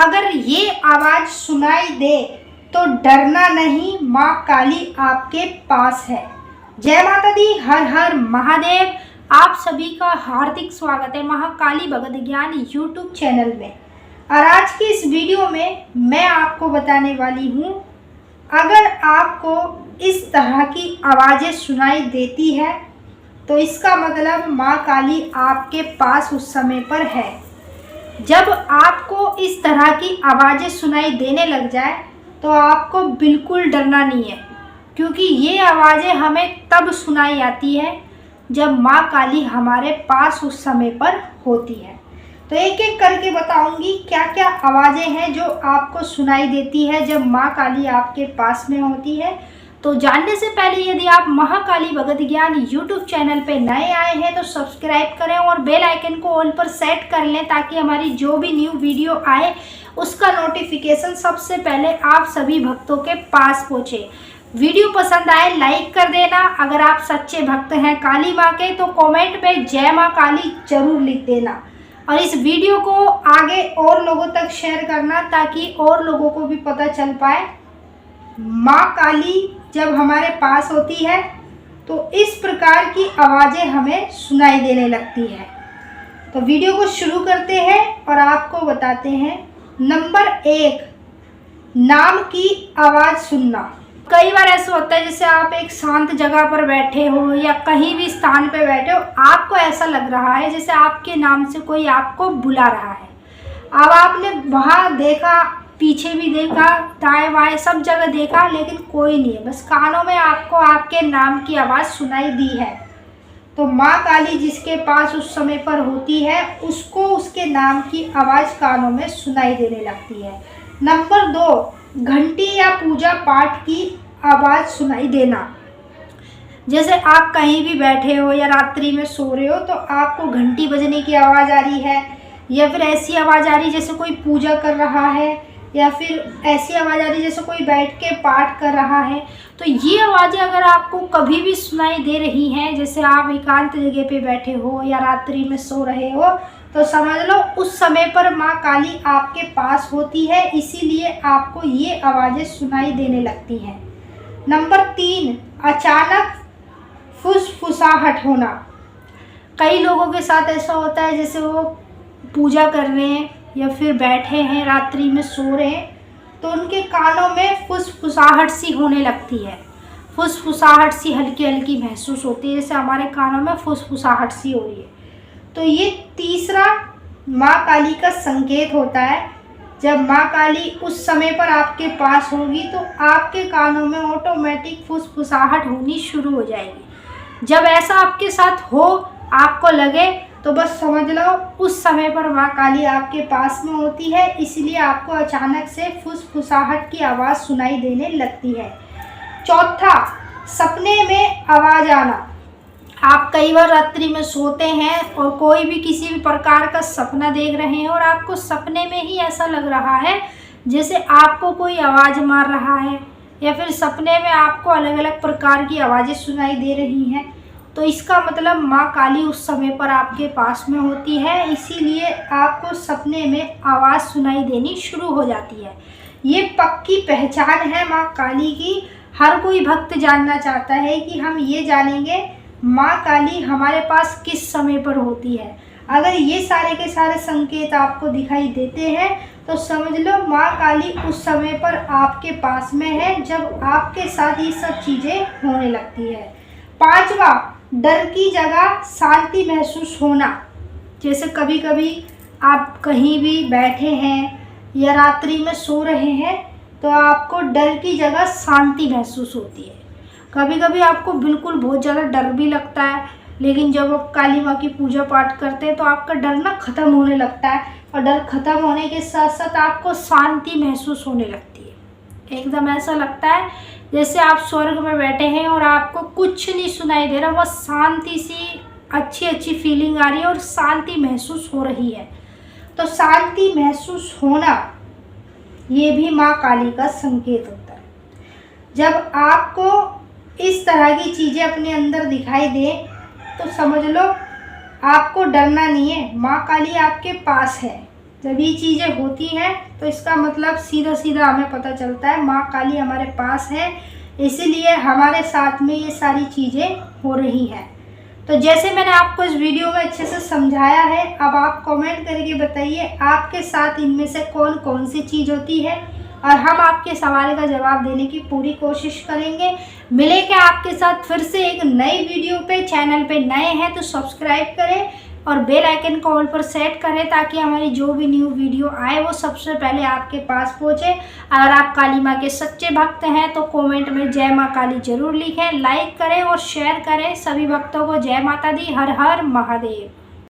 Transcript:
अगर ये आवाज़ सुनाई दे तो डरना नहीं, माँ काली आपके पास है। जय माता दी, हर हर महादेव। आप सभी का हार्दिक स्वागत है महाकाली भगत ज्ञान यूट्यूब चैनल में। और आज की इस वीडियो में मैं आपको बताने वाली हूँ, अगर आपको इस तरह की आवाज़ें सुनाई देती है तो इसका मतलब माँ काली आपके पास उस समय पर है। जब आपको इस तरह की आवाज़ें सुनाई देने लग जाए तो आपको बिल्कुल डरना नहीं है, क्योंकि ये आवाज़ें हमें तब सुनाई आती है जब माँ काली हमारे पास उस समय पर होती है। तो एक एक करके बताऊंगी क्या क्या आवाज़ें हैं जो आपको सुनाई देती है जब माँ काली आपके पास में होती है। तो जानने से पहले यदि आप महाकाली भगत ज्ञान यूट्यूब चैनल पे नए आए हैं तो सब्सक्राइब करें और बेल आइकन को ऑल पर सेट कर लें, ताकि हमारी जो भी न्यू वीडियो आए उसका नोटिफिकेशन सबसे पहले आप सभी भक्तों के पास पहुँचे। वीडियो पसंद आए लाइक कर देना। अगर आप सच्चे भक्त हैं काली माँ के तो कमेंट में जय माँ काली जरूर लिख देना, और इस वीडियो को आगे और लोगों तक शेयर करना ताकि और लोगों को भी पता चल पाए। माँ काली जब हमारे पास होती है तो इस प्रकार की आवाज़ें हमें सुनाई देने लगती है। तो वीडियो को शुरू करते हैं और आपको बताते हैं। नंबर 1, नाम की आवाज़ सुनना। कई बार ऐसा होता है जैसे आप एक शांत जगह पर बैठे हो या कहीं भी स्थान पर बैठे हो, आपको ऐसा लग रहा है जैसे आपके नाम से कोई आपको बुला रहा है। अब आपने वहाँ देखा, पीछे भी देखा, दाएं बाएं सब जगह देखा, लेकिन कोई नहीं है, बस कानों में आपको आपके नाम की आवाज़ सुनाई दी है। तो माँ काली जिसके पास उस समय पर होती है उसको उसके नाम की आवाज़ कानों में सुनाई देने लगती है। नंबर 2, घंटी या पूजा पाठ की आवाज़ सुनाई देना। जैसे आप कहीं भी बैठे हो या रात्रि में सो रहे हो तो आपको घंटी बजने की आवाज़ आ रही है, या फिर ऐसी आवाज़ आ रही है जैसे कोई पूजा कर रहा है, या फिर ऐसी आवाज़ आ रही है जैसे कोई बैठ के पाठ कर रहा है। तो ये आवाज़ें अगर आपको कभी भी सुनाई दे रही हैं, जैसे आप एकांत जगह पे बैठे हो या रात्रि में सो रहे हो, तो समझ लो उस समय पर माँ काली आपके पास होती है, इसीलिए आपको ये आवाज़ें सुनाई देने लगती हैं। नंबर 3, अचानक फुसफुसाहट होना। कई लोगों के साथ ऐसा होता है जैसे वो पूजा कर रहे हैं या फिर बैठे हैं रात्रि में सो रहे हैं तो उनके कानों में फुसफुसाहट सी होने लगती है। फुसफुसाहट सी हल्की हल्की महसूस होती है, जैसे हमारे कानों में फुसफुसाहट सी हो रही है। तो ये तीसरा माँ काली का संकेत होता है। जब माँ काली उस समय पर आपके पास होगी तो आपके कानों में ऑटोमेटिक फुसफुसाहट होनी शुरू हो जाएगी। जब ऐसा आपके साथ हो, आपको लगे, तो बस समझ लो उस समय पर माँ काली आपके पास में होती है, इसलिए आपको अचानक से फुसफुसाहट की आवाज़ सुनाई देने लगती है। चौथा, सपने में आवाज़ आना। आप कई बार रात्रि में सोते हैं और कोई भी किसी भी प्रकार का सपना देख रहे हैं और आपको सपने में ही ऐसा लग रहा है जैसे आपको कोई आवाज़ मार रहा है, या फिर सपने में आपको अलग अलग प्रकार की आवाज़ें सुनाई दे रही हैं, तो इसका मतलब माँ काली उस समय पर आपके पास में होती है, इसीलिए आपको सपने में आवाज़ सुनाई देनी शुरू हो जाती है। ये पक्की पहचान है माँ काली की। हर कोई भक्त जानना चाहता है कि हम ये जानेंगे माँ काली हमारे पास किस समय पर होती है। अगर ये सारे के सारे संकेत आपको दिखाई देते हैं तो समझ लो माँ काली उस समय पर आपके पास में है जब आपके साथ ये सब चीज़ें होने लगती है। 5वां, डर की जगह शांति महसूस होना। जैसे कभी कभी आप कहीं भी बैठे हैं या रात्रि में सो रहे हैं तो आपको डर की जगह शांति महसूस होती है। कभी कभी आपको बिल्कुल बहुत ज़्यादा डर भी लगता है, लेकिन जब आप काली माँ की पूजा पाठ करते हैं तो आपका डर ना ख़त्म होने लगता है, और डर ख़त्म होने के साथ साथ आपको शांति महसूस होने लगती है। एकदम ऐसा लगता है जैसे आप स्वर्ग में बैठे हैं और आपको कुछ नहीं सुनाई दे रहा, बस शांति सी अच्छी अच्छी फीलिंग आ रही है और शांति महसूस हो रही है। तो शांति महसूस होना ये भी माँ काली का संकेत होता है। जब आपको इस तरह की चीज़ें अपने अंदर दिखाई दें तो समझ लो आपको डरना नहीं है, माँ काली आपके पास है। जब ये चीज़ें होती हैं तो इसका मतलब सीधा सीधा हमें पता चलता है माँ काली हमारे पास है, इसीलिए हमारे साथ में ये सारी चीज़ें हो रही हैं। तो जैसे मैंने आपको इस वीडियो में अच्छे से समझाया है, अब आप कमेंट करके बताइए आपके साथ इनमें से कौन कौन सी चीज़ होती है, और हम आपके सवाल का जवाब देने की पूरी कोशिश करेंगे। मिलेंगे आपके साथ फिर से एक नई वीडियो पे। चैनल पे नए हैं तो सब्सक्राइब करें और बेल आइकन को ऑल पर सेट करें ताकि हमारी जो भी न्यू वीडियो आए वो सबसे पहले आपके पास पहुंचे। अगर आप काली माँ के सच्चे भक्त हैं तो कमेंट में जय माँ काली जरूर लिखें, लाइक करें और शेयर करें। सभी भक्तों को जय माता दी, हर हर महादेव।